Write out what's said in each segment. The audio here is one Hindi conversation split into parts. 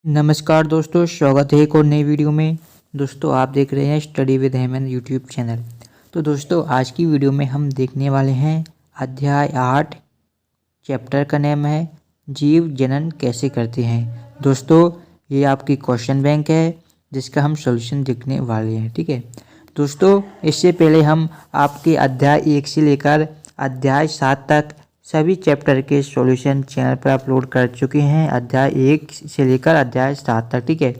नमस्कार दोस्तों, स्वागत है एक और नई वीडियो में। दोस्तों आप देख रहे हैं study with Heman YouTube channel. तो दोस्तों आज की वीडियो में हम देखने वाले हैं अध्याय 8। चैप्टर का नाम है जीव जनन कैसे करते हैं। दोस्तों ये आपकी क्वेश्चन बैंक है जिसका हम सॉल्यूशन देखने वाले हैं। ठीक है दोस्तों, इससे पहले हम आपके अध्याय 1 से लेकर अध्याय 7 तक सभी चैप्टर के सॉल्यूशन चैनल पर अपलोड कर चुके हैं, अध्याय 1 से लेकर अध्याय 7 तक। ठीक है,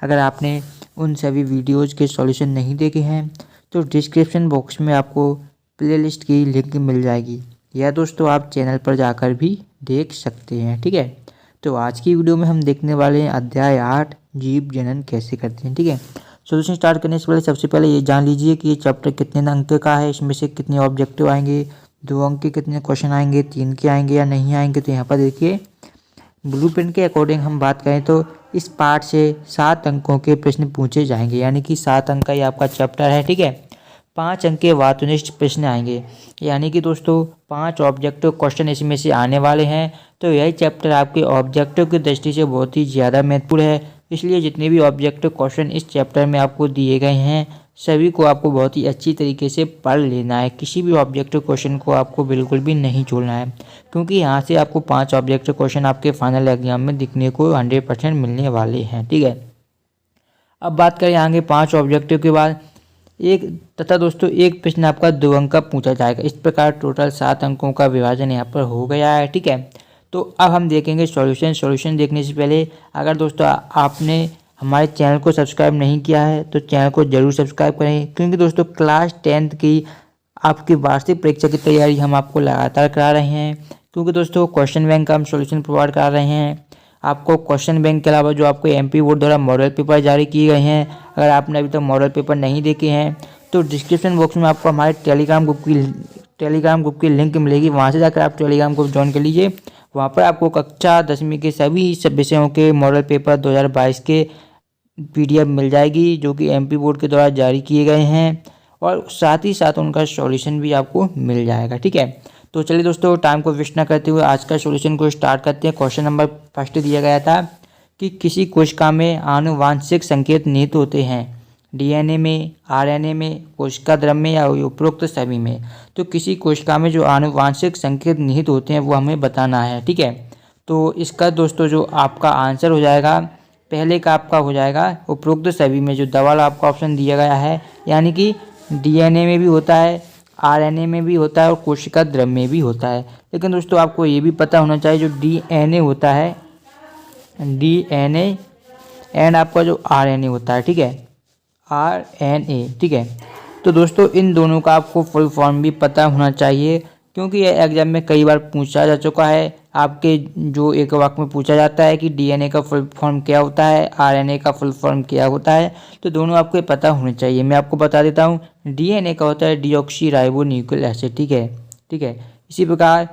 अगर आपने उन सभी वीडियोज़ के सॉल्यूशन नहीं देखे हैं तो डिस्क्रिप्शन बॉक्स में आपको प्लेलिस्ट की लिंक मिल जाएगी, या दोस्तों आप चैनल पर जाकर भी देख सकते हैं। ठीक है, तो आज की वीडियो में हम देखने वाले हैं अध्याय 8 जीव जनन कैसे करते हैं। ठीक है, सॉल्यूशन स्टार्ट करने से पहले सबसे पहले ये जान लीजिए कि ये चैप्टर कितने अंक का है, इसमें से कितने ऑब्जेक्टिव आएंगे, 2 अंक के कितने क्वेश्चन आएंगे, 3 के आएंगे या नहीं आएंगे। तो यहाँ पर देखिए ब्लूप्रिंट के अकॉर्डिंग हम बात करें तो इस पार्ट से 7 अंकों के प्रश्न पूछे जाएंगे, यानी कि 7 अंक का ये आपका चैप्टर है। ठीक है, 5 अंक के वास्तुनिष्ठ प्रश्न आएंगे, यानी कि दोस्तों 5 ऑब्जेक्टिव क्वेश्चन इसमें से आने वाले हैं। तो यही चैप्टर आपके ऑब्जेक्टिव की दृष्टि से बहुत ही ज़्यादा महत्वपूर्ण है, इसलिए जितने भी ऑब्जेक्टिव क्वेश्चन इस चैप्टर में आपको दिए गए हैं सभी को आपको बहुत ही अच्छी तरीके से पढ़ लेना है। किसी भी ऑब्जेक्टिव क्वेश्चन को आपको बिल्कुल भी नहीं छोड़ना है, क्योंकि यहाँ से आपको 5 ऑब्जेक्टिव क्वेश्चन आपके फाइनल एग्जाम में दिखने को 100% मिलने वाले हैं। ठीक है, अब बात करें आगे 5 ऑब्जेक्टिव के बाद दोस्तों एक प्रश्न आपका 2 अंक का पूछा जाएगा। इस प्रकार टोटल 7 अंकों का विभाजन यहाँ पर हो गया है। ठीक है, तो अब हम देखेंगे सॉल्यूशन देखने से पहले अगर दोस्तों आपने हमारे चैनल को सब्सक्राइब नहीं किया है तो चैनल को जरूर सब्सक्राइब करें, क्योंकि दोस्तों क्लास 10th की आपकी वार्षिक परीक्षा की तैयारी हम आपको लगातार करा रहे हैं। क्योंकि दोस्तों क्वेश्चन बैंक का हम सॉल्यूशन प्रोवाइड करा रहे हैं आपको। क्वेश्चन बैंक के अलावा जो आपको MP बोर्ड द्वारा मॉडल पेपर जारी किए गए हैं, अगर आपने अभी तक मॉडल पेपर नहीं देखे हैं तो डिस्क्रिप्शन बॉक्स में आपको हमारे टेलीग्राम ग्रुप की लिंक मिलेगी, वहाँ से जाकर आप टेलीग्राम ग्रुप ज्वाइन कर लीजिए। वहाँ पर आपको कक्षा 10वीं के सभी विषयों के मॉडल पेपर 2022 के PDF मिल जाएगी, जो कि MP बोर्ड के द्वारा जारी किए गए हैं, और साथ ही साथ उनका सॉल्यूशन भी आपको मिल जाएगा। ठीक है, तो चलिए दोस्तों टाइम को वेस्ट ना करते हुए आज का सॉल्यूशन को स्टार्ट करते हैं। क्वेश्चन नंबर फर्स्ट दिया गया था कि किसी कोशिका में आनुवांशिक संकेत निहित होते हैं, DNA में, RNA में, कोशिका द्रव्य में या उपरोक्त सभी में। तो किसी कोशिका में जो आनुवांशिक संकेत निहित होते हैं वो हमें बताना है। ठीक है, तो इसका दोस्तों जो आपका आंसर हो जाएगा पहले का आपका हो जाएगा उपरोक्त सभी में, जो दवाल आपका ऑप्शन दिया गया है, यानी कि DNA में भी होता है, RNA में भी होता है और कोशिका द्रव्य में भी होता है। लेकिन दोस्तों आपको ये भी पता होना चाहिए जो DNA होता है, DNA एंड आपका जो RNA होता है, ठीक है, RNA। ठीक है, तो दोस्तों इन दोनों का आपको फुल फॉर्म भी पता होना चाहिए, क्योंकि यह एग्जाम में कई बार पूछा जा चुका है। आपके जो एक वाक्य में पूछा जाता है कि DNA का फुल फॉर्म क्या होता है, RNA का फुल फॉर्म क्या होता है, तो दोनों आपको पता होने चाहिए। मैं आपको बता देता हूँ, DNA का होता है डीऑक्सी राइबो न्यूक्लिक एसिड। ठीक है, इसी प्रकार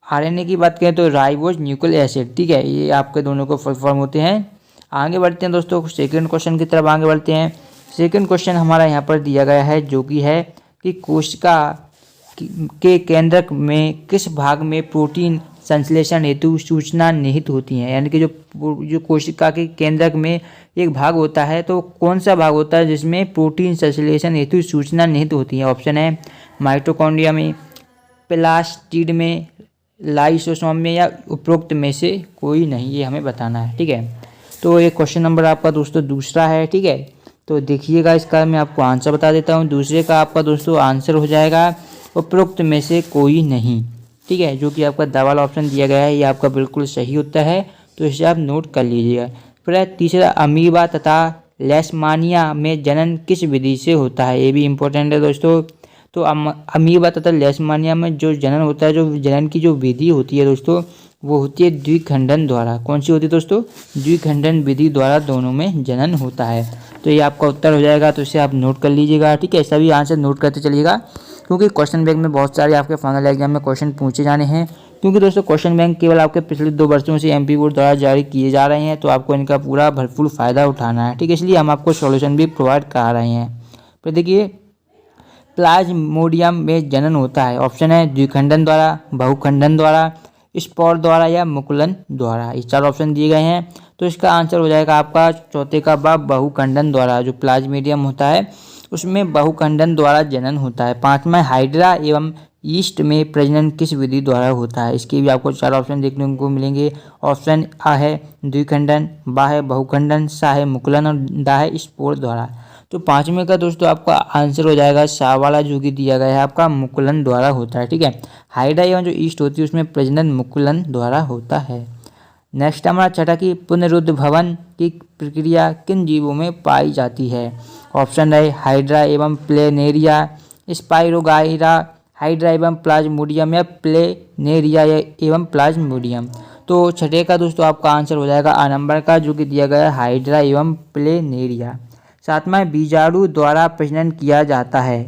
RNA की बात करें तो राइबोज न्यूक्लिक एसिड। ठीक है, ये आपके दोनों को फुल फॉर्म होते हैं। आगे बढ़ते हैं दोस्तों, सेकेंड क्वेश्चन की तरफ आगे बढ़ते हैं। सेकेंड क्वेश्चन हमारा यहाँ पर दिया गया है, जो कि है कि कोशिका के केंद्रक में किस भाग में प्रोटीन संश्लेषण हेतु सूचना निहित होती है, यानी कि जो कोशिका के केंद्रक में एक भाग होता है तो कौन सा भाग होता है जिसमें प्रोटीन संश्लेषण हेतु सूचना निहित होती है। ऑप्शन है माइटोकॉन्ड्रिया में, प्लास्टिड में, लाइसोसोम में या उपरोक्त में से कोई नहीं, ये हमें बताना है। ठीक है, तो ये क्वेश्चन नंबर आपका दोस्तों दूसरा है। ठीक है, तो देखिएगा इसका मैं आपको आंसर बता देता हूँ। दूसरे का आपका दोस्तों आंसर हो जाएगा उपरोक्त में से कोई नहीं। ठीक है, जो कि आपका दवाल ऑप्शन दिया गया है ये आपका बिल्कुल सही उत्तर है, तो इसे आप नोट कर लीजिएगा। फिर तीसरा, अमीबा तथा लेशमानिया में जनन किस विधि से होता है, ये भी इम्पोर्टेंट है दोस्तों। तो अमीबा तथा लेशमानिया में जो जनन होता है, जो जनन की जो विधि होती है दोस्तों, वो होती है द्विखंडन द्वारा। कौन सी होती है दोस्तों? द्विखंडन विधि द्वारा दोनों में जनन होता है। तो ये आपका उत्तर हो जाएगा, तो इसे आप नोट कर लीजिएगा। ठीक है, सभी आंसर नोट करते चलिएगा, क्योंकि क्वेश्चन बैंक में बहुत सारे आपके फाइनल एग्जाम में क्वेश्चन पूछे जाने हैं। क्योंकि दोस्तों क्वेश्चन बैंक केवल आपके पिछले 2 वर्षों से MP बोर्ड द्वारा जारी किए जा रहे हैं, तो आपको इनका पूरा भरपूर फायदा उठाना है। ठीक है, इसलिए हम आपको सॉल्यूशन भी प्रोवाइड करा रहे हैं। फिर देखिए, प्लाज्मोडियम में जनन होता है। ऑप्शन है द्विखंडन द्वारा, बहुखंडन द्वारा, स्पोर द्वारा या मुकुलन द्वारा। ये 4 ऑप्शन दिए गए हैं। तो इसका आंसर हो जाएगा आपका चौथे का बहुखंडन द्वारा। जो प्लाज्मोडियम होता है उसमें बहुखंडन द्वारा जनन होता है। पांचवा हाइड्रा एवं ईस्ट में प्रजनन किस विधि द्वारा होता है। इसके भी आपको 4 ऑप्शन देखने को मिलेंगे। ऑप्शन आ है द्विखंडन, बा है बहुखंडन, सा है मुकुलन और दा है स्पोर द्वारा। तो पांचवें का दोस्तों आपका आंसर हो जाएगा सा वाला, जो कि दिया गया है आपका मुकुलन द्वारा होता है। ठीक है, हाइड्रा एवं जो ईस्ट होती है उसमें प्रजनन मुकुलन द्वारा होता है। नेक्स्ट हमारा छठा की पुनरुद्भवन की प्रक्रिया किन जीवों में पाई जाती है। ऑप्शन है हाइड्रा एवं प्लेनेरिया, स्पाइरोगाइरा, हाइड्रा एवं प्लाज्मोडियम या प्लेनेरिया एवं प्लाज्मोडियम। तो छठे का दोस्तों आपका आंसर हो जाएगा आ नंबर का, जो कि दिया गया है हाइड्रा एवं प्लेनेरिया। सातवां बीजाणु द्वारा प्रजनन किया जाता है।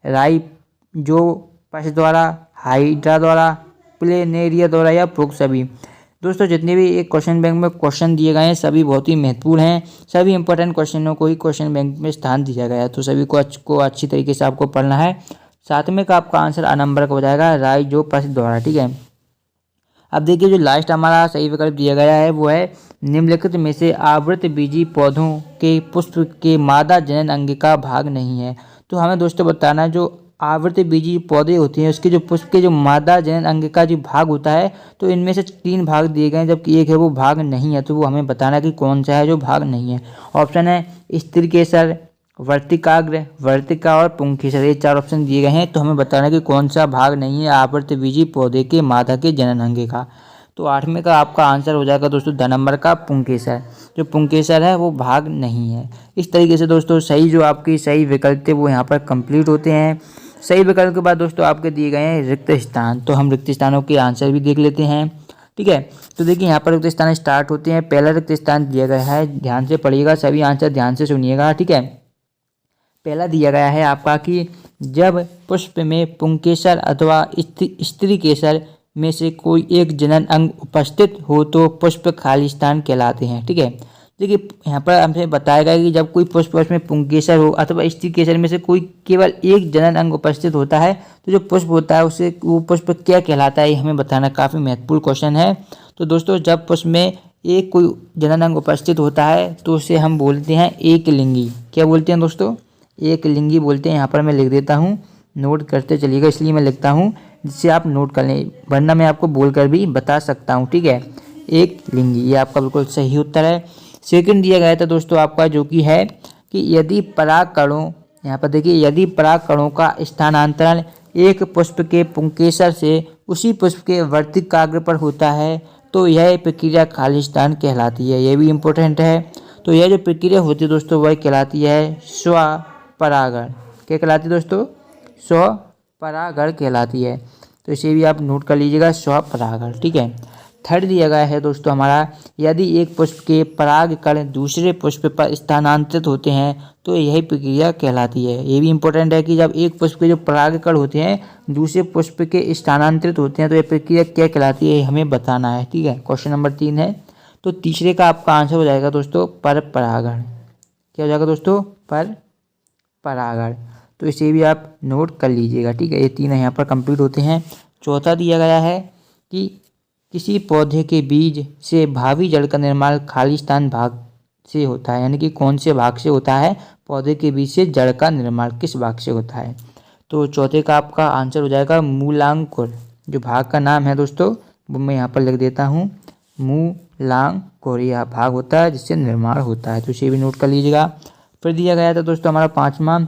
राइजोपस द्वारा, हाइड्रा द्वारा, प्लेनेरिया द्वारा या पुरुष सभी। दोस्तों जितने भी एक क्वेश्चन बैंक में क्वेश्चन दिए गए हैं सभी बहुत ही महत्वपूर्ण हैं। सभी इंपॉर्टेंट क्वेश्चनों को ही क्वेश्चन बैंक में स्थान दिया गया है, तो सभी को अच्छी तरीके से आपको पढ़ना है। सातवें का आपका आंसर आ नंबर का हो जाएगा राइजोपस द्वारा। ठीक है, अब देखिए जो लास्ट हमारा सही विकल्प दिया गया है वो है निम्नलिखित में से आवृत बीजी पौधों के पुष्प के मादा जनन अंग का भाग नहीं है। तो हमें दोस्तों बताना जो आवृत बीजी पौधे होते हैं उसके जो पुष्प के जो मादा जनन अंग का जो भाग होता है, तो इनमें से 3 भाग दिए गए हैं जबकि एक है वो भाग नहीं है। तो वो हमें बताना कि कौन सा है जो भाग नहीं है। ऑप्शन है स्त्रीकेसर, वर्तिकाग्र, वर्तिका और पुंकेसर, ये 4 ऑप्शन दिए गए हैं। तो हमें बताना कि कौन सा भाग नहीं है आवृत बीजी पौधे के मादा के जनन अंग का। तो 8वें का आपका आंसर हो जाएगा दोस्तों द नंबर का पुंकेसर। जो पुंकेसर है वो भाग नहीं है। इस तरीके से दोस्तों सही जो आपकी सही विकल्प थे वो यहाँ पर कंप्लीट होते हैं। सही विकल्प के बाद दोस्तों आपके दिए गए हैं रिक्त स्थान। तो हम रिक्त स्थानों के आंसर भी देख लेते हैं। ठीक है, तो देखिए यहाँ पर रिक्त स्थान स्टार्ट होते हैं। पहला रिक्त स्थान दिया गया है, ध्यान से पढ़िएगा, सभी आंसर ध्यान से सुनिएगा। ठीक है, पहला दिया गया है आपका कि जब पुष्प में पुंकेसर अथवा स्त्रीकेसर में से कोई एक जनन अंग उपस्थित हो तो पुष्प खालिस्तान कहलाते हैं। ठीक है, देखिए यहाँ पर हमसे बताया गया कि जब कोई पुष्प में पुंकेसर हो अथवा स्त्रीकेसर में से कोई केवल एक जनन अंग उपस्थित होता है तो जो पुष्प होता है उसे वो पुष्प क्या कहलाता है, ये हमें बताना काफ़ी महत्वपूर्ण क्वेश्चन है। तो दोस्तों जब पुष्प में एक कोई जनन अंग उपस्थित होता है तो उसे हम बोलते हैं एक लिंगी। क्या बोलते हैं दोस्तों? एक लिंगी बोलते हैं। यहाँ पर मैं लिख देता हूँ, नोट करते चलिएगा, इसलिए मैं लिखता हूँ जिससे आप नोट कर लें, वरना मैं आपको बोलकर भी बता सकता हूँ। ठीक है, एक लिंगी, ये आपका बिल्कुल सही उत्तर है। सेकंड दिया गया था दोस्तों आपका जो कि है कि यदि परागकणों, यहाँ पर देखिए यदि परागकणों का स्थानांतरण एक पुष्प के पुंकेसर से उसी पुष्प के वर्तिकाग्र पर होता है तो यह प्रक्रिया खालिस्तान कहलाती है। यह भी इम्पोर्टेंट है। तो यह जो प्रक्रिया होती है दोस्तों वह कहलाती है स्वपरागण। क्या कहलाती है दोस्तों? स्वपरागण कहलाती है। तो इसे भी आप नोट कर लीजिएगा, स्वपरागण। ठीक है, थर्ड दिया गया है दोस्तों हमारा यदि एक पुष्प के पराग कण दूसरे पुष्प पर स्थानांतरित होते हैं तो यही प्रक्रिया कहलाती है। ये भी इंपॉर्टेंट है कि जब एक पुष्प के जो पराग कण होते हैं दूसरे पुष्प के स्थानांतरित होते हैं तो यह प्रक्रिया क्या कहलाती है, हमें बताना है। ठीक है, क्वेश्चन नंबर 3 है। तो तीसरे का आपका आंसर हो जाएगा दोस्तों पर परागण। क्या हो जाएगा दोस्तों? पर परागण। तो इसे भी आप नोट कर लीजिएगा। ठीक है, ये 3 यहाँ पर कंप्लीट होते हैं। चौथा दिया गया है कि किसी पौधे के बीज से भावी जड़ का निर्माण खालिस्तान भाग से होता है, यानी कि कौन से भाग से होता है? पौधे के बीज से जड़ का निर्माण किस भाग से होता है? तो चौथे का आपका आंसर हो जाएगा मूलांकुर। जो भाग का नाम है दोस्तों वो मैं यहाँ पर लिख देता हूँ, मूलांकुर, यह भाग होता है जिससे निर्माण होता है। तो इसे भी नोट कर लीजिएगा। फिर दिया गया था दोस्तों हमारा 5वां,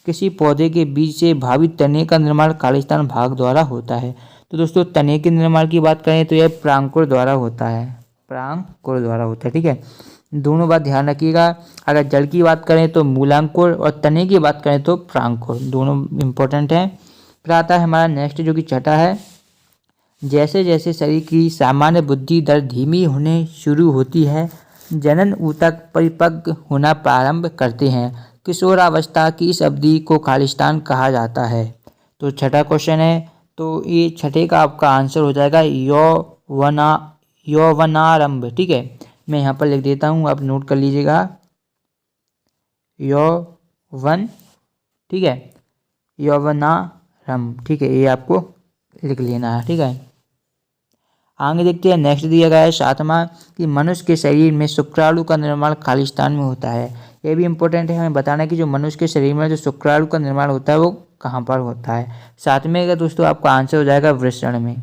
किसी पौधे के बीज से भावी तने का निर्माण खालिस्तान भाग द्वारा होता है। तो दोस्तों तने के निर्माण की बात करें तो यह परांकुर द्वारा होता है, परांकुर द्वारा होता है। ठीक है, दोनों बात ध्यान रखिएगा। अगर जड़ की बात करें तो मूलांकुर और तने की बात करें तो परांकुर, दोनों इंपॉर्टेंट हैं। फिर आता है हमारा नेक्स्ट जो कि छठा है, जैसे जैसे शरीर की सामान्य बुद्धि दर धीमी होने शुरू होती है जनन ऊतक परिपक्व होना प्रारंभ करते हैं, किशोरावस्था की इस अवधि को खालिस्तान कहा जाता है। तो छठा क्वेश्चन है, तो ये छठे का आपका आंसर हो जाएगा यौवनारंभ। ठीक है, मैं यहाँ पर लिख देता हूँ, आप नोट कर लीजिएगा, यौवन। ठीक है, यौवनारंभ। ठीक है, ये आपको लिख लेना है। ठीक है, आगे देखते हैं नेक्स्ट दिया गया है 7वां कि मनुष्य के शरीर में शुक्राणु का निर्माण खालिस्तान में होता है। ये भी इंपॉर्टेंट है हमें बताना है कि जो मनुष्य के शरीर में जो शुक्राणु का निर्माण होता है वो कहाँ पर होता है। 7वें का दोस्तों आपका आंसर हो जाएगा वृषण में।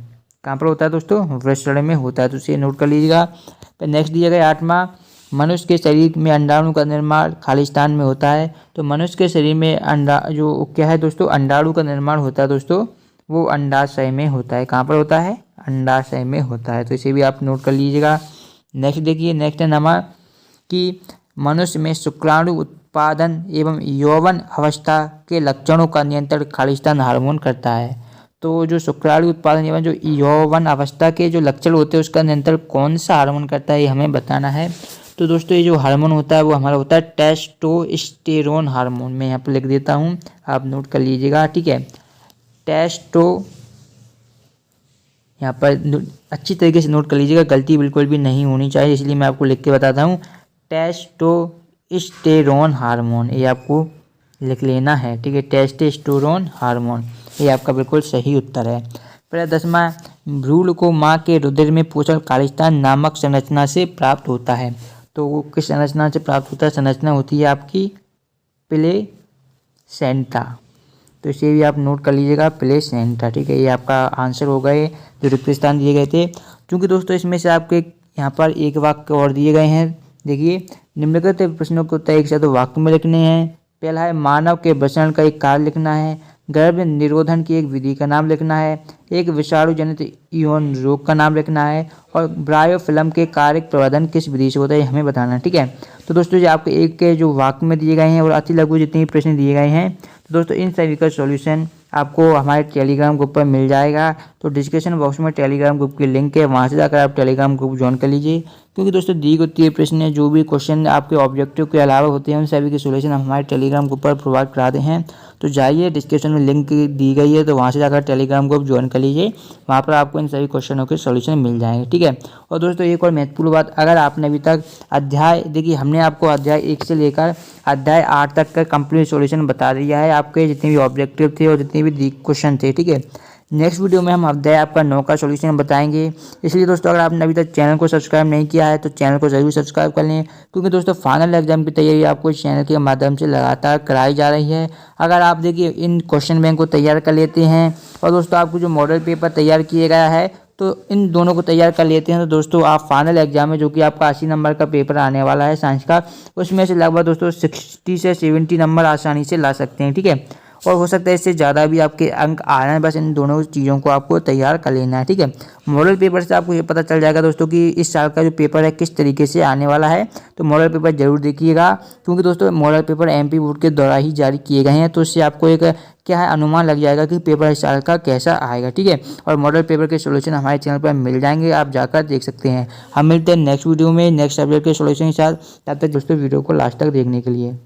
कहाँ पर होता है दोस्तों? वृषण में होता है, तो इसे नोट कर लीजिएगा। फिर नेक्स्ट दिया गया 8वां मनुष्य के शरीर में अंडाणु का निर्माण खालिस्तान में होता है। तो मनुष्य के शरीर में अंडा जो क्या है दोस्तों, अंडाणु का निर्माण होता है दोस्तों, वो अंडाशय में होता है। कहाँ पर होता है? अंडाशय में होता है, तो इसे भी आप नोट कर लीजिएगा। नेक्स्ट देखिए, नेक्स्ट है 9वां कि मनुष्य में शुक्राणु उत्पादन एवं यौवन अवस्था के लक्षणों का नियंत्रण खालिस्तान हार्मोन करता है। तो जो शुक्राणु उत्पादन एवं जो यौवन अवस्था के जो लक्षण होते हैं उसका नियंत्रण कौन सा हार्मोन करता है, ये हमें बताना है। तो दोस्तों ये जो हार्मोन होता है वो हमारा होता है टेस्टोस्टेरोन हार्मोन। मैं यहाँ पर लिख देता हूँ, आप नोट कर लीजिएगा, ठीक है। यहाँ पर अच्छी तरीके से नोट कर लीजिएगा, गलती बिल्कुल भी नहीं होनी चाहिए, इसलिए मैं आपको लिख के बताता हूँ। टेस्टोस्टेरोन हार्मोन, ये आपको लिख लेना है, ठीक है। टेस्टोस्टेरोन हार्मोन, ये आपका बिल्कुल सही उत्तर है। फिर 10वां भ्रूण को माँ के रुधिर में पोषण खालिस्तान नामक संरचना से प्राप्त होता है। तो वो किस संरचना से प्राप्त होता है? संरचना होती है आपकी प्लेसेंटा, तो इसे भी आप नोट कर लीजिएगा, प्लेसेंटा, ठीक है। ये आपका आंसर हो गए जो रिक्त स्थान दिए गए थे। क्योंकि दोस्तों इसमें से आपके यहाँ पर एक वाक्य और दिए गए हैं। देखिए, निम्नलिखित प्रश्नों को उत्तर एक साथ वाक्य में लिखने हैं। पहला है मानव के बचन का एक कार्य लिखना है, गर्भ निरोधन की एक विधि का नाम लिखना है, एक विषाणु जनित यौन रोग का नाम लिखना है, और ब्रायोफिल्म के कार्य प्रवर्धन किस विधि से होता है हमें बताना है, ठीक है। तो दोस्तों जो आपके एक के जो वाक्य में दिए गए हैं और अति लघु जितने प्रश्न दिए गए हैं, तो दोस्तों इन सभी का सॉल्यूशन आपको हमारे टेलीग्राम ग्रुप पर मिल जाएगा। तो डिस्क्रिप्शन बॉक्स में टेलीग्राम ग्रुप की लिंक है, वहाँ से जाकर आप टेलीग्राम ग्रुप ज्वाइन कर लीजिए। क्योंकि दोस्तों दी गई प्रश्न जो भी क्वेश्चन आपके ऑब्जेक्टिव के अलावा होते हैं उन सभी के सॉल्यूशन हम हमारे टेलीग्राम ग्रुप पर प्रोवाइड कराते हैं। तो जाइए, डिस्क्रिप्शन में लिंक दी गई है, तो वहाँ से जाकर टेलीग्राम ग्रुप ज्वाइन कर लीजिए, वहाँ पर आपको इन सभी क्वेश्चनों के सॉल्यूशन मिल जाएंगे, ठीक है। और दोस्तों एक और महत्वपूर्ण बात, अगर आपने अभी तक अध्याय देखिए, हमने आपको अध्याय 1 से लेकर अध्याय 8 तक का कंप्लीट सॉल्यूशन बता दिया है, आपके जितने भी ऑब्जेक्टिव थे और जितने भी क्वेश्चन थे, ठीक है। नेक्स्ट वीडियो में हम अध्याय आपका 9 का सॉल्यूशन बताएंगे। इसलिए दोस्तों अगर आपने अभी तक चैनल को सब्सक्राइब नहीं किया है तो चैनल को जरूर सब्सक्राइब कर लें, क्योंकि दोस्तों फाइनल एग्जाम की तैयारी आपको इस चैनल के माध्यम से लगातार कराई जा रही है। अगर आप देखिए इन क्वेश्चन बैंक को तैयार कर लेते हैं और दोस्तों आपको जो मॉडल पेपर तैयार किया गया है तो इन दोनों को तैयार कर लेते हैं, तो दोस्तों आप फाइनल एग्जाम में जो कि आपका 80 नंबर का पेपर आने वाला है साइंस का, उसमें से लगभग दोस्तों 60 से 70 नंबर आसानी से ला सकते हैं, ठीक है। और हो सकता है इससे ज़्यादा भी आपके अंक आ रहे हैं, बस इन दोनों चीज़ों को आपको तैयार कर लेना है, ठीक है। मॉडल पेपर से आपको ये पता चल जाएगा दोस्तों कि इस साल का जो पेपर है किस तरीके से आने वाला है। तो मॉडल पेपर जरूर देखिएगा, क्योंकि दोस्तों मॉडल पेपर MP बोर्ड के द्वारा ही जारी किए गए हैं, तो इससे आपको एक क्या है अनुमान लग जाएगा कि पेपर इस साल का कैसा आएगा, ठीक है। और मॉडल पेपर के सॉल्यूशन हमारे चैनल पर मिल जाएंगे, आप जाकर देख सकते हैं। हम मिलते हैं नेक्स्ट वीडियो में नेक्स्ट सब्जेक्ट के सॉल्यूशन के साथ। तब तक दोस्तों वीडियो को लास्ट तक देखने के लिए